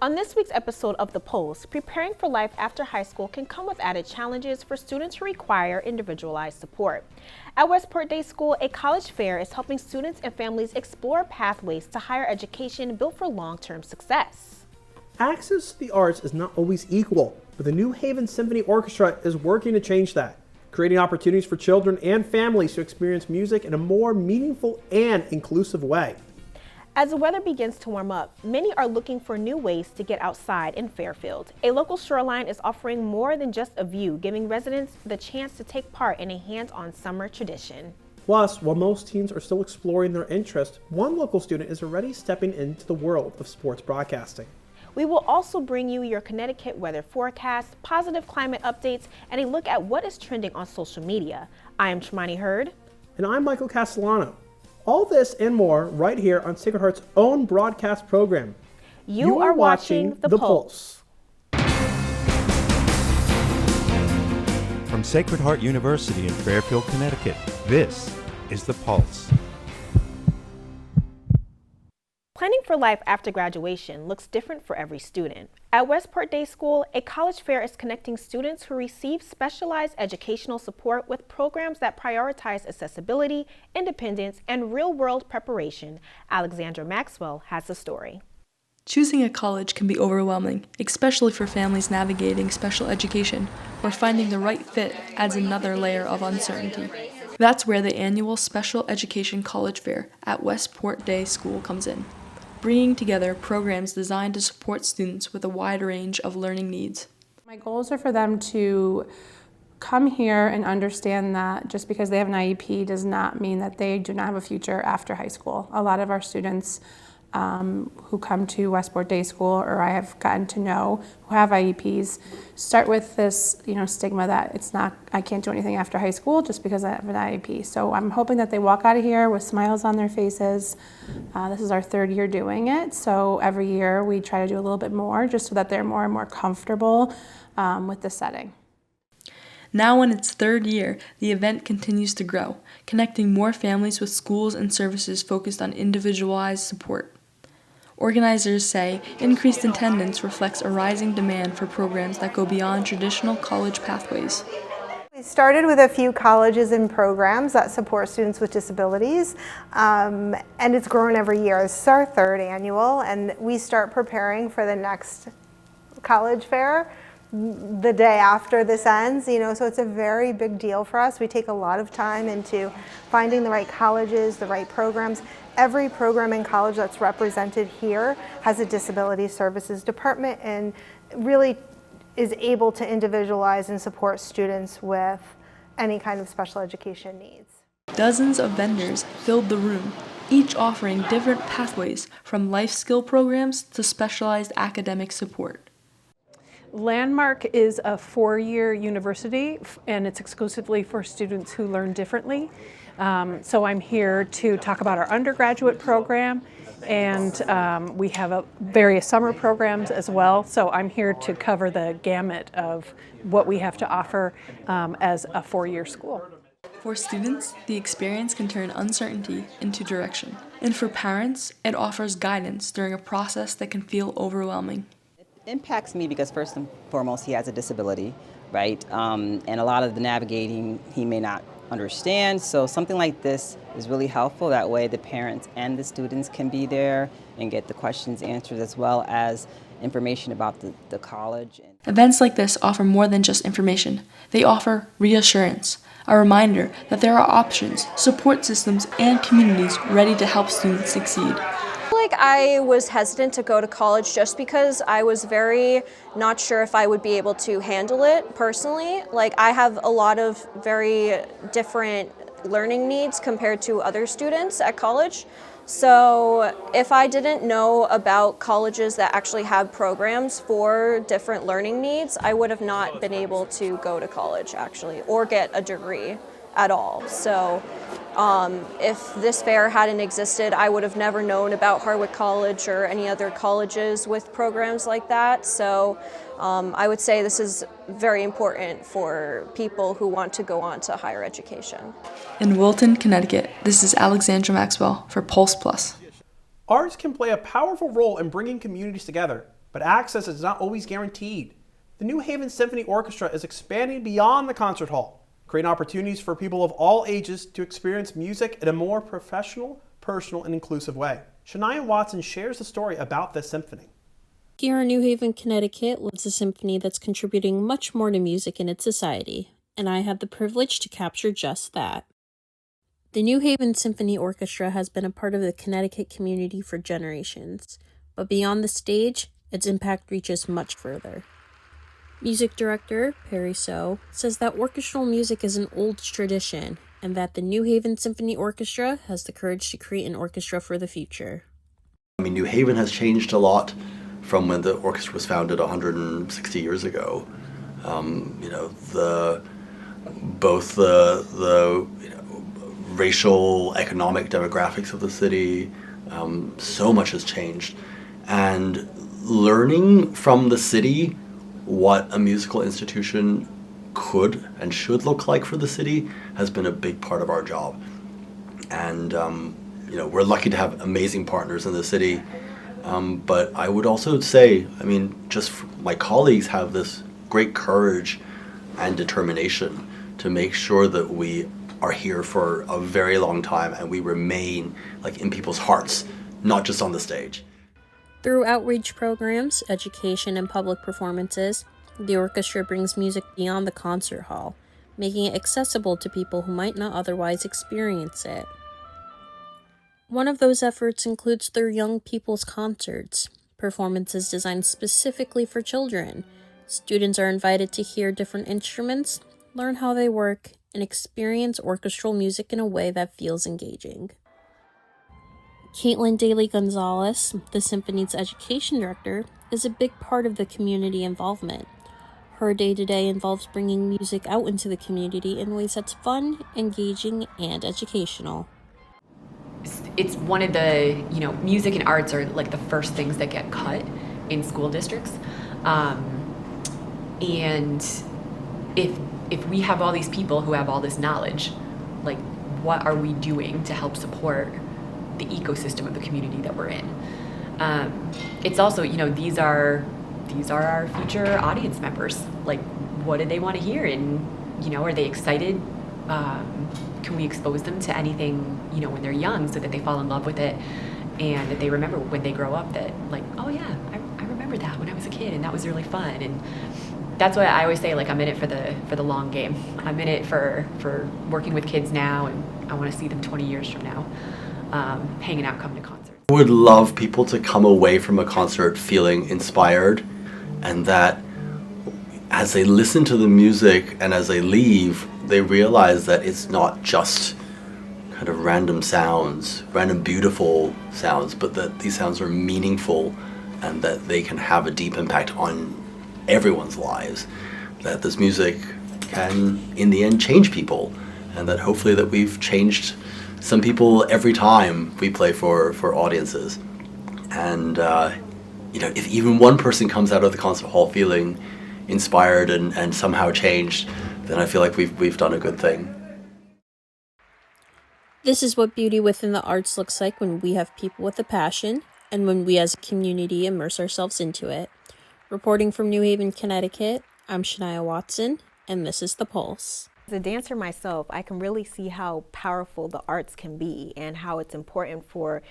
On this week's episode of The Pulse, preparing for life after high school can come with added challenges for students who require individualized support. At Westport Day School, a college fair is helping students and families explore pathways to higher education built for long-term success. Access to the arts is not always equal, but the New Haven Symphony Orchestra is working to change that, creating opportunities for children and families to experience music in a more meaningful and inclusive way. As the weather begins to warm up, many are looking for new ways to get outside in Fairfield. A local shoreline is offering more than just a view, giving residents the chance to take part in a hands-on summer tradition. Plus, while most teens are still exploring their interest, one local student is already stepping into the world of sports broadcasting. We will also bring you your Connecticut weather forecast, positive climate updates, and a look at what is trending on social media. I am Tremani Hurd. And I'm Michael Castellano. All this and more right here on Sacred Heart's own broadcast program. You are watching The Pulse. From Sacred Heart University in Fairfield, Connecticut, this is The Pulse. Planning for life after graduation looks different for every student. At Westport Day School, a college fair is connecting students who receive specialized educational support with programs that prioritize accessibility, independence, and real-world preparation. Alexandra Maxwell has the story. Choosing a college can be overwhelming, especially for families navigating special education, where finding the right fit adds another layer of uncertainty. That's where the annual Special Education College Fair at Westport Day School comes in, bringing together programs designed to support students with a wide range of learning needs. My goals are for them to come here and understand that just because they have an IEP does not mean that they do not have a future after high school. A lot of our students who come to Westport Day School, or I have gotten to know, who have IEPs, start with this, stigma that I can't do anything after high school just because I have an IEP. So I'm hoping that they walk out of here with smiles on their faces. This is our third year doing it, so every year we try to do a little bit more just so that they're more and more comfortable with the setting. Now in its third year, the event continues to grow, connecting more families with schools and services focused on individualized support. Organizers say increased attendance reflects a rising demand for programs that go beyond traditional college pathways. We started with a few colleges and programs that support students with disabilities, and it's grown every year. This is our third annual, and we start preparing for the next college fair the day after this ends, so it's a very big deal for us. We take a lot of time into finding the right colleges, the right programs. Every program in college that's represented here has a disability services department and really is able to individualize and support students with any kind of special education needs. Dozens of vendors filled the room, each offering different pathways from life skill programs to specialized academic support. Landmark is a 4-year university, and it's exclusively for students who learn differently. So I'm here to talk about our undergraduate program, and we have various summer programs as well. So I'm here to cover the gamut of what we have to offer as a 4-year school. For students, the experience can turn uncertainty into direction. And for parents, it offers guidance during a process that can feel overwhelming. It impacts me because first and foremost, he has a disability, right? And a lot of the navigating he may not understand. So something like this is really helpful. That way the parents and the students can be there and get the questions answered, as well as information about the college. Events like this offer more than just information. They offer reassurance, a reminder that there are options, support systems, and communities ready to help students succeed. I was hesitant to go to college just because I was very not sure if I would be able to handle it personally. I have a lot of very different learning needs compared to other students at college. So if I didn't know about colleges that actually have programs for different learning needs, I would have not been able to go to college actually, or get a degree at all. So if this fair hadn't existed, I would have never known about Harwood College or any other colleges with programs like that. So I would say this is very important for people who want to go on to higher education. In Wilton, Connecticut, this is Alexandra Maxwell for Pulse Plus. Arts can play a powerful role in bringing communities together. but access is not always guaranteed. The New Haven Symphony Orchestra is expanding beyond the concert hall, creating opportunities for people of all ages to experience music in a more professional, personal, and inclusive way. Shania Watson shares the story about this symphony. Here in New Haven, Connecticut, lives a symphony that's contributing much more to music in its society, and I have the privilege to capture just that. The New Haven Symphony Orchestra has been a part of the Connecticut community for generations, but beyond the stage, its impact reaches much further. Music director Perry So says that orchestral music is an old tradition, and that the New Haven Symphony Orchestra has the courage to create an orchestra for the future. New Haven has changed a lot from when the orchestra was founded 160 years ago. Both the racial, economic demographics of the city, so much has changed. And learning from the city what a musical institution could and should look like for the city has been a big part of our job. And we're lucky to have amazing partners in the city. But I would also say, my colleagues have this great courage and determination to make sure that we are here for a very long time and we remain in people's hearts, not just on the stage. Through outreach programs, education, and public performances, the orchestra brings music beyond the concert hall, making it accessible to people who might not otherwise experience it. One of those efforts includes their Young People's Concerts, performances designed specifically for children. Students are invited to hear different instruments, learn how they work, and experience orchestral music in a way that feels engaging. Caitlin Daly Gonzalez, the symphony's education director, is a big part of the community involvement. Her day-to-day involves bringing music out into the community in ways that's fun, engaging, and educational. It's one of the, music and arts are the first things that get cut in school districts. And if we have all these people who have all this knowledge, what are we doing to help support the ecosystem of the community that we're in? It's also, these are our future audience members. What do they want to hear? And, are they excited? Can we expose them to anything, when they're young so that they fall in love with it and that they remember when they grow up that, oh yeah, I remember that when I was a kid and that was really fun. And that's why I always say, I'm in it for the long game. I'm in it for working with kids now, and I want to see them 20 years from now, hanging out, coming to concerts. I would love people to come away from a concert feeling inspired, and that as they listen to the music and as they leave, they realize that it's not just kind of random sounds, random beautiful sounds, but that these sounds are meaningful and that they can have a deep impact on everyone's lives, that this music can in the end change people, and that hopefully that we've changed some people every time we play for audiences. And if even one person comes out of the concert hall feeling inspired and somehow changed, then I feel like we've done a good thing. This is what beauty within the arts looks like when we have people with a passion and when we as a community immerse ourselves into it. Reporting from New Haven, Connecticut, I'm Shania Watson, and this is The Pulse. As a dancer myself, I can really see how powerful the arts can be and how it's important for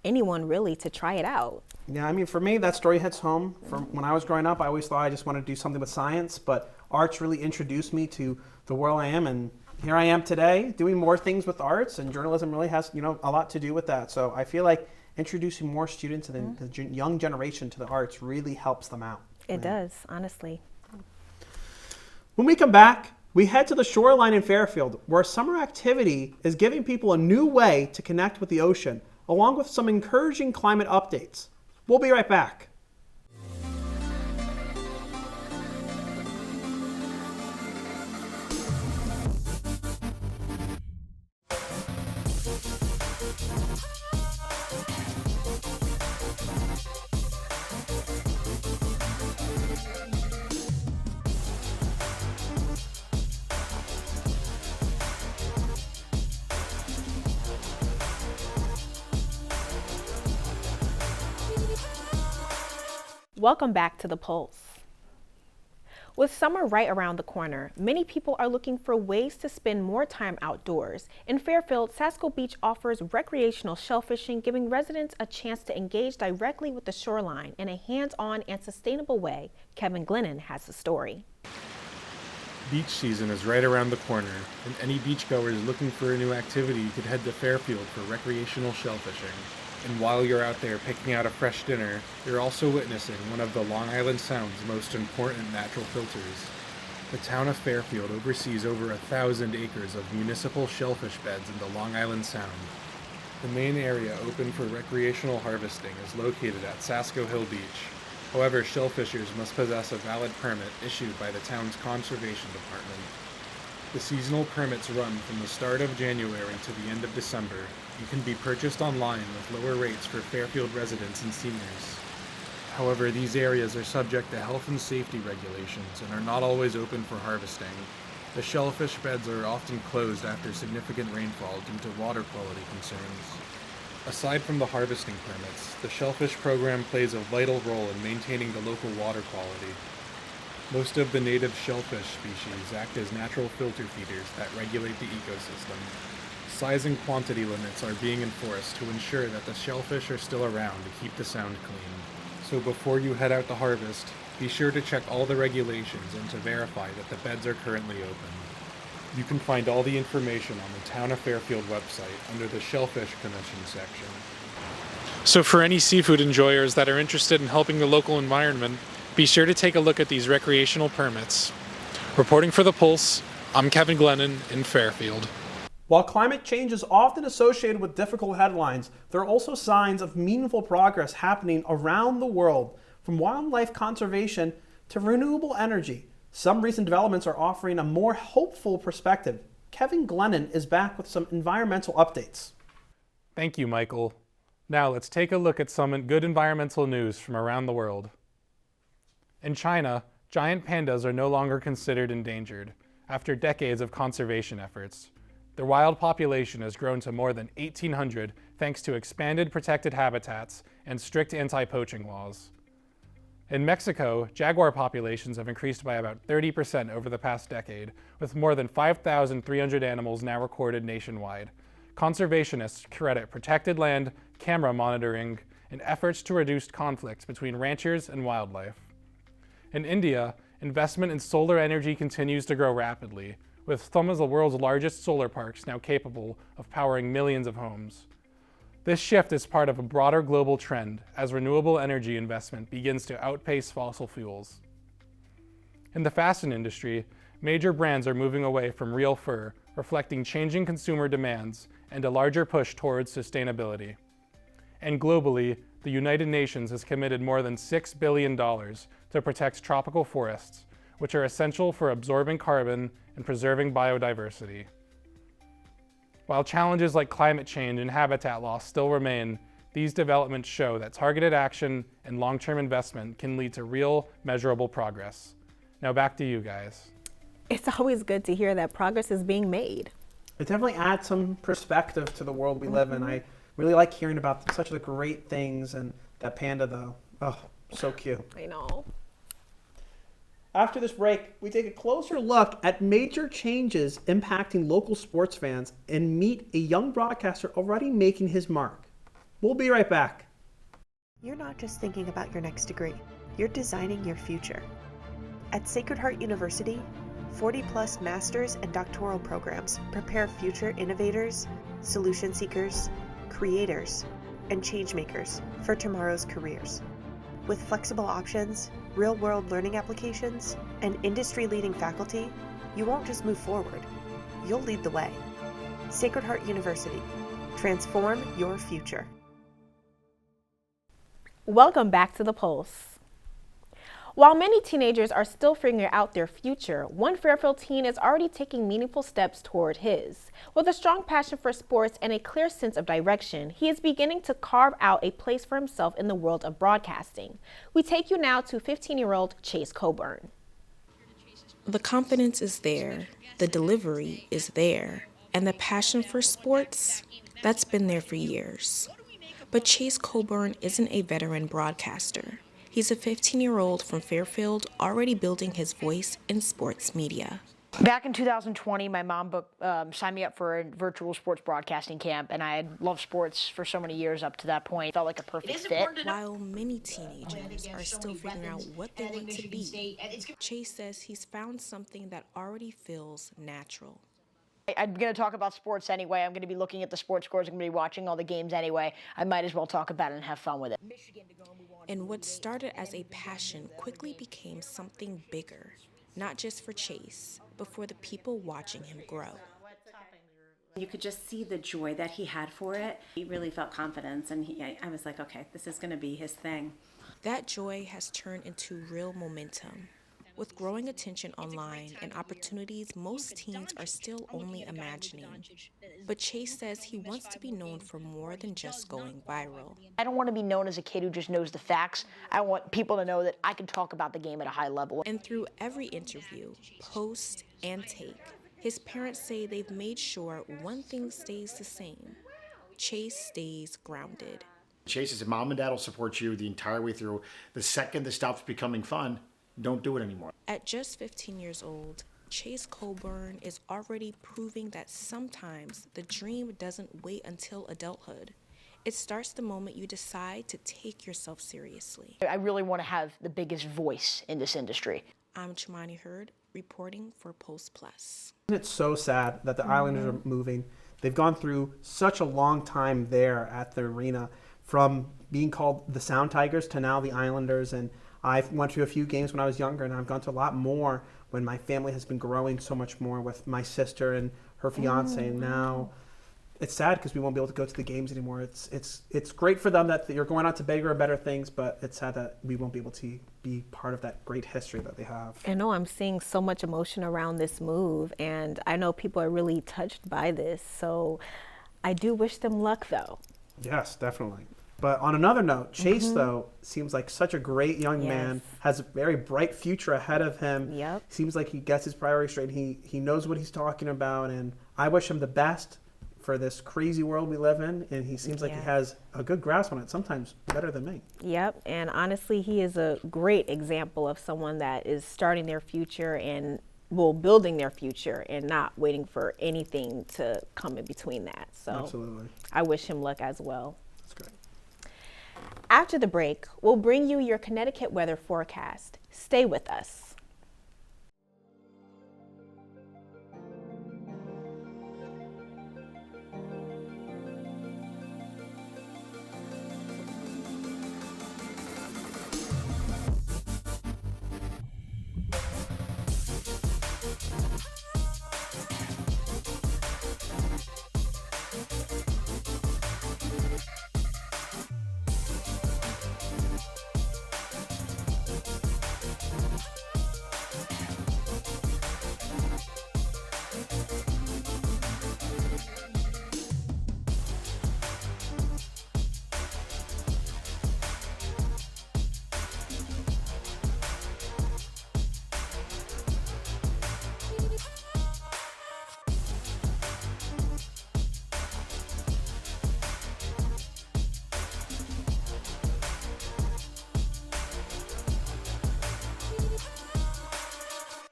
anyone really to try it out. Yeah, for me, that story hits home. From when I was growing up, I always thought I just wanted to do something with science, but arts really introduced me to the world I am, and here I am today doing more things with arts, and journalism really has, a lot to do with that. So I feel like introducing more students and the young generation to the arts really helps them out. It does, honestly. When we come back, we head to the shoreline in Fairfield, where a summer activity is giving people a new way to connect with the ocean, along with some encouraging climate updates. We'll be right back. Welcome back to The Pulse. With summer right around the corner, many people are looking for ways to spend more time outdoors. In Fairfield, Sasco Beach offers recreational shellfishing, giving residents a chance to engage directly with the shoreline in a hands-on and sustainable way. Kevin Glennon has the story. Beach season is right around the corner, and any beachgoers looking for a new activity could head to Fairfield for recreational shellfishing. And while you're out there picking out a fresh dinner, you're also witnessing one of the Long Island Sound's most important natural filters. The town of Fairfield oversees over 1,000 acres of municipal shellfish beds in the Long Island Sound. The main area open for recreational harvesting is located at Sasco Hill Beach. However, shellfishers must possess a valid permit issued by the town's conservation department. The seasonal permits run from the start of January to the end of December. You can be purchased online with lower rates for Fairfield residents and seniors. However, these areas are subject to health and safety regulations and are not always open for harvesting. The shellfish beds are often closed after significant rainfall due to water quality concerns. Aside from the harvesting permits, the shellfish program plays a vital role in maintaining the local water quality. Most of the native shellfish species act as natural filter feeders that regulate the ecosystem. Size and quantity limits are being enforced to ensure that the shellfish are still around to keep the sound clean. So before you head out to harvest, be sure to check all the regulations and to verify that the beds are currently open. You can find all the information on the Town of Fairfield website under the Shellfish Commission section. So for any seafood enjoyers that are interested in helping the local environment, be sure to take a look at these recreational permits. Reporting for The Pulse, I'm Kevin Glennon in Fairfield. While climate change is often associated with difficult headlines, there are also signs of meaningful progress happening around the world, from wildlife conservation to renewable energy. Some recent developments are offering a more hopeful perspective. Kevin Glennon is back with some environmental updates. Thank you, Michael. Now let's take a look at some good environmental news from around the world. In China, giant pandas are no longer considered endangered after decades of conservation efforts. Their wild population has grown to more than 1,800 thanks to expanded protected habitats and strict anti-poaching laws. In Mexico, jaguar populations have increased by about 30% over the past decade, with more than 5,300 animals now recorded nationwide. Conservationists credit protected land, camera monitoring, and efforts to reduce conflicts between ranchers and wildlife. In India, investment in solar energy continues to grow rapidly, with some of the world's largest solar parks now capable of powering millions of homes. This shift is part of a broader global trend as renewable energy investment begins to outpace fossil fuels. In the fashion industry, major brands are moving away from real fur, reflecting changing consumer demands and a larger push towards sustainability. And globally, the United Nations has committed more than $6 billion to protect tropical forests, which are essential for absorbing carbon and preserving biodiversity. While challenges like climate change and habitat loss still remain, these developments show that targeted action and long-term investment can lead to real, measurable progress. Now back to you guys. It's always good to hear that progress is being made. It definitely adds some perspective to the world we live in. I really like hearing about such the great things, and that panda though, oh, so cute. I know. After this break, we take a closer look at major changes impacting local sports fans and meet a young broadcaster already making his mark. We'll be right back. You're not just thinking about your next degree, you're designing your future. At Sacred Heart University, 40-plus master's and doctoral programs prepare future innovators, solution seekers, creators, and changemakers for tomorrow's careers. With flexible options, real-world learning applications, and industry-leading faculty, you won't just move forward, you'll lead the way. Sacred Heart University. Transform your future. Welcome back to The Pulse. While many teenagers are still figuring out their future, one Fairfield teen is already taking meaningful steps toward his. With a strong passion for sports and a clear sense of direction, he is beginning to carve out a place for himself in the world of broadcasting. We take you now to 15-year-old Chase Coburn. The confidence is there, the delivery is there, and the passion for sports, that's been there for years. But Chase Coburn isn't a veteran broadcaster. He's a 15-year-old from Fairfield already building his voice in sports media. Back in 2020, my mom signed me up for a virtual sports broadcasting camp, and I had loved sports for so many years up to that point. It felt like a perfect fit. While many teenagers are still figuring out what they want to be, Chase says he's found something that already feels natural. I'm going to talk about sports anyway. I'm going to be looking at the sports scores. I'm going to be watching all the games anyway. I might as well talk about it and have fun with it. And what started as a passion quickly became something bigger, not just for Chase, but for the people watching him grow. You could just see the joy that he had for it. He really felt confidence, and I was like, okay, this is going to be his thing. That joy has turned into real momentum. With growing attention online and opportunities most teens are still only imagining. But Chase says he wants to be known for more than just going viral. I don't want to be known as a kid who just knows the facts. I want people to know that I can talk about the game at a high level. And through every interview, post, and take, his parents say they've made sure one thing stays the same. Chase stays grounded. Chase's mom and dad will support you the entire way through. The second this stops becoming fun, don't do it anymore. At just 15 years old, Chase Colburn is already proving that sometimes the dream doesn't wait until adulthood. It starts the moment you decide to take yourself seriously. I really want to have the biggest voice in this industry. I'm Chimani Hurd, reporting for Post Plus. It's so sad that the Islanders are moving. They've gone through such a long time there at the arena, from being called the Sound Tigers to now the Islanders, and I went to a few games when I was younger, and I've gone to a lot more when my family has been growing so much more with my sister and her fiance. And now it's sad because we won't be able to go to the games anymore. It's great for them that you're going on to bigger and better things, but it's sad that we won't be able to be part of that great history that they have. I know I'm seeing so much emotion around this move, and I know people are really touched by this. So I do wish them luck, though. Yes, definitely. But on another note, Chase, though, seems like such a great young man, has a very bright future ahead of him. Yep. Seems like he gets his priorities straight. He knows what he's talking about, and I wish him the best for this crazy world we live in, and he seems like he has a good grasp on it, sometimes better than me. Yep, and honestly, he is a great example of someone that is starting their future and building their future and not waiting for anything to come in between that. So absolutely, I wish him luck as well. That's great. After the break, we'll bring you your Connecticut weather forecast. Stay with us.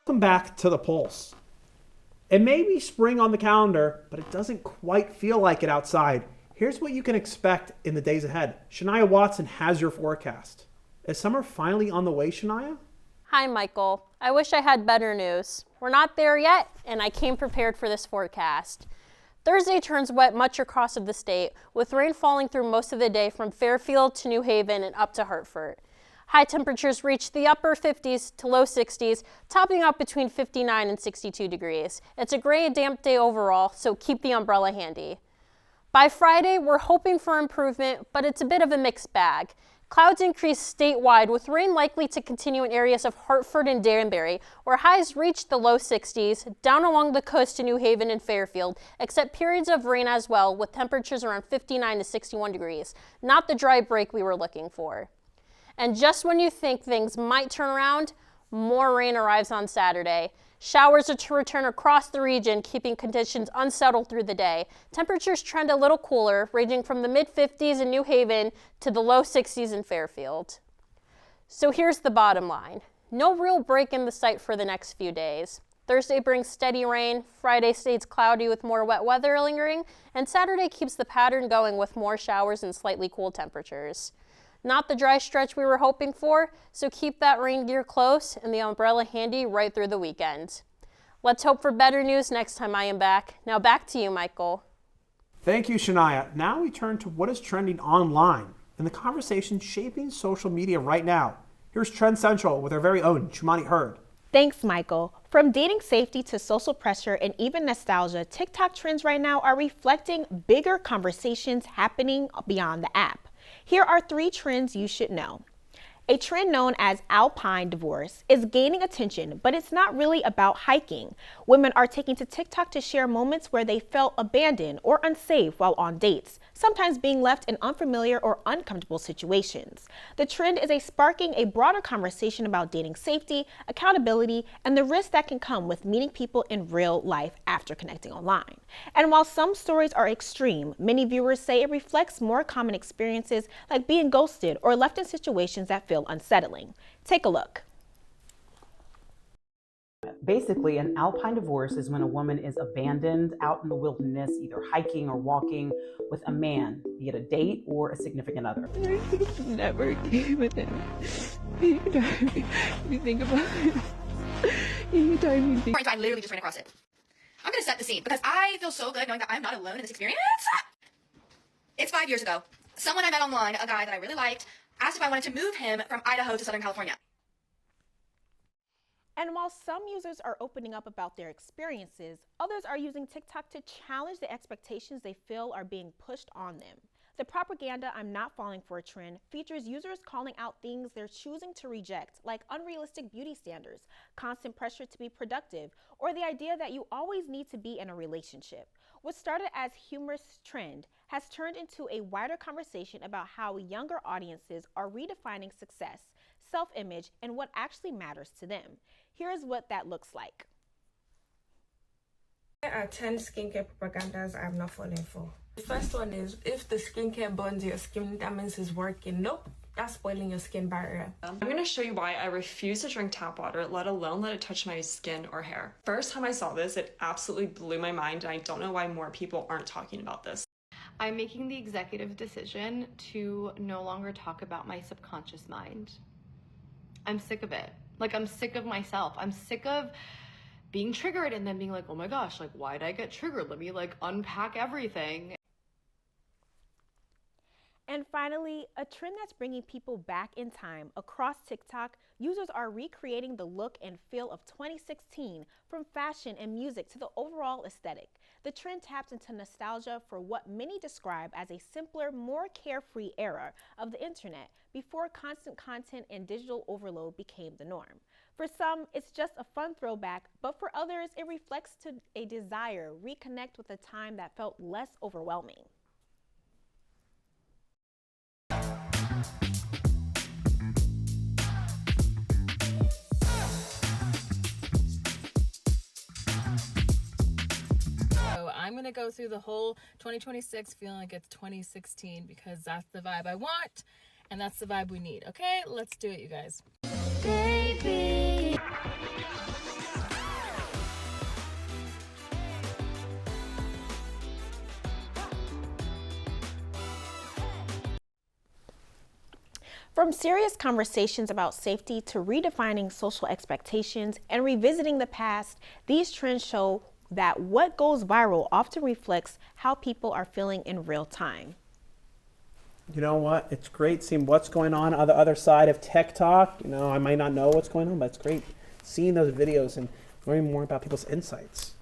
Welcome back to the Pulse. It may be spring on the calendar, but it doesn't quite feel like it outside. Here's what you can expect in the days ahead. Shania Watson has your forecast. Is summer finally on the way, Shania? Hi, Michael. I wish I had better news. We're not there yet, and I came prepared for this forecast. Thursday turns wet much across of the state, with rain falling through most of the day from Fairfield to New Haven and up to Hartford. High temperatures reach the upper 50s to low 60s, topping out between 59 and 62 degrees. It's a gray and damp day overall, so keep the umbrella handy. By Friday, we're hoping for improvement, but it's a bit of a mixed bag. Clouds increase statewide, with rain likely to continue in areas of Hartford and Danbury, where highs reach the low 60s, down along the coast to New Haven and Fairfield, except periods of rain as well, with temperatures around 59 to 61 degrees. Not the dry break we were looking for. And just when you think things might turn around, more rain arrives on Saturday. Showers are to return across the region, keeping conditions unsettled through the day. Temperatures trend a little cooler, ranging from the mid-50s in New Haven to the low 60s in Fairfield. So here's the bottom line. No real break in the sight for the next few days. Thursday brings steady rain, Friday stays cloudy with more wet weather lingering, and Saturday keeps the pattern going with more showers and slightly cool temperatures. Not the dry stretch we were hoping for, so keep that rain gear close and the umbrella handy right through the weekend. Let's hope for better news next time I am back. Now back to you, Michael. Thank you, Shania. Now we turn to what is trending online and the conversation shaping social media right now. Here's Trend Central with our very own Chumani Hurd. Thanks, Michael. From dating safety to social pressure and even nostalgia, TikTok trends right now are reflecting bigger conversations happening beyond the app. Here are 3 trends you should know. A trend known as alpine divorce is gaining attention, but it's not really about hiking. Women are taking to TikTok to share moments where they felt abandoned or unsafe while on dates, sometimes being left in unfamiliar or uncomfortable situations. The trend is sparking a broader conversation about dating safety, accountability, and the risks that can come with meeting people in real life after connecting online. And while some stories are extreme, many viewers say it reflects more common experiences like being ghosted or left in situations that feel unsettling. Take a look. Basically, an alpine divorce is when a woman is abandoned out in the wilderness, either hiking or walking with a man, be it a date or a significant other. Never be with him. Anytime you think about it, anytime you think. I literally just ran across it. I'm gonna set the scene because I feel so good knowing that I'm not alone in this experience. It's 5 years ago. Someone I met online, a guy that I really liked, asked if I wanted to move him from Idaho to Southern California. And while some users are opening up about their experiences, others are using TikTok to challenge the expectations they feel are being pushed on them. The propaganda "I'm not falling for a trend" features users calling out things they're choosing to reject, like unrealistic beauty standards, constant pressure to be productive, or the idea that you always need to be in a relationship. What started as humorous trend has turned into a wider conversation about how younger audiences are redefining success, self-image, and what actually matters to them. Here's what that looks like. There are 10 skincare propagandas I'm not falling for. The first one is, if the skincare burns your skin, that means it's working. Nope, that's spoiling your skin barrier. I'm going to show you why I refuse to drink tap water, let alone let it touch my skin or hair. First time I saw this, it absolutely blew my mind, and I don't know why more people aren't talking about this. I'm making the executive decision to no longer talk about my subconscious mind. I'm sick of it. Like, I'm sick of myself. I'm sick of being triggered and then being like, oh my gosh, like, why did I get triggered? Let me like unpack everything. And finally, a trend that's bringing people back in time. Across TikTok, users are recreating the look and feel of 2016, from fashion and music to the overall aesthetic. The trend taps into nostalgia for what many describe as a simpler, more carefree era of the internet before constant content and digital overload became the norm. For some, it's just a fun throwback, but for others, it reflects to a desire to reconnect with a time that felt less overwhelming. So I'm gonna go through the whole 2026 feeling like it's 2016 because that's the vibe I want and that's the vibe we need. Okay, let's do it, you guys. Baby. From serious conversations about safety to redefining social expectations and revisiting the past, these trends show that what goes viral often reflects how people are feeling in real time. You know what? It's great seeing what's going on the other side of TikTok. You know, I might not know what's going on, but it's great seeing those videos and learning more about people's insights.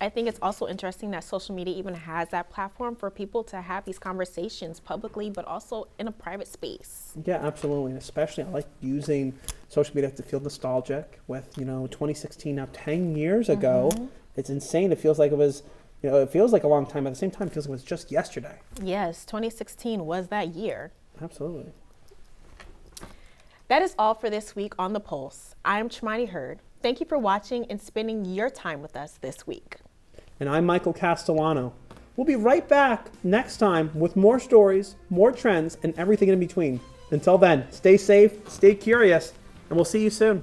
I think it's also interesting that social media even has that platform for people to have these conversations publicly, but also in a private space. Yeah, absolutely. And especially I like using social media to feel nostalgic with, 2016, now 10 years ago. It's insane. It feels like it was, it feels like a long time. At the same time, it feels like it was just yesterday. Yes, 2016 was that year. Absolutely. That is all for this week on The Pulse. I'm Chumani Hurd. Thank you for watching and spending your time with us this week. And I'm Michael Castellano. We'll be right back next time with more stories, more trends, and everything in between. Until then, stay safe, stay curious, and we'll see you soon.